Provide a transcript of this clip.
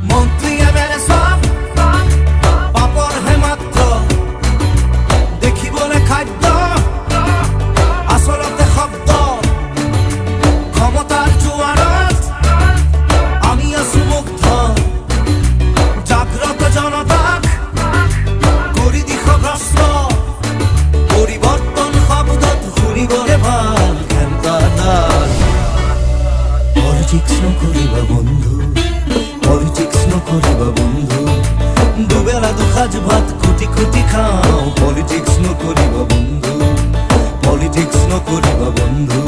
মন্ত্রী এবারে সব পাপড় হে মাত্র দেখি বলে খাদ্য আসলতে শব্দ ক্ষমতার জোয়াৰত আমি আছো মুগ্ধ জাগ্রত জনতাক কৰি দিশভ্ৰষ্ট পৰিৱৰ্তন শব্দত শুনিবলে ভাল খেলতাদাল পলিটিক্স নকৰিবা বন্ধু পলিটিক্স নকৰিবা বন্ধু দুবেলা দুসাঁজ ভাত খুটি খুটি খাওঁ পলিটিক্স নকৰিবা বন্ধু পলিটিক্স নকৰিবা বন্ধু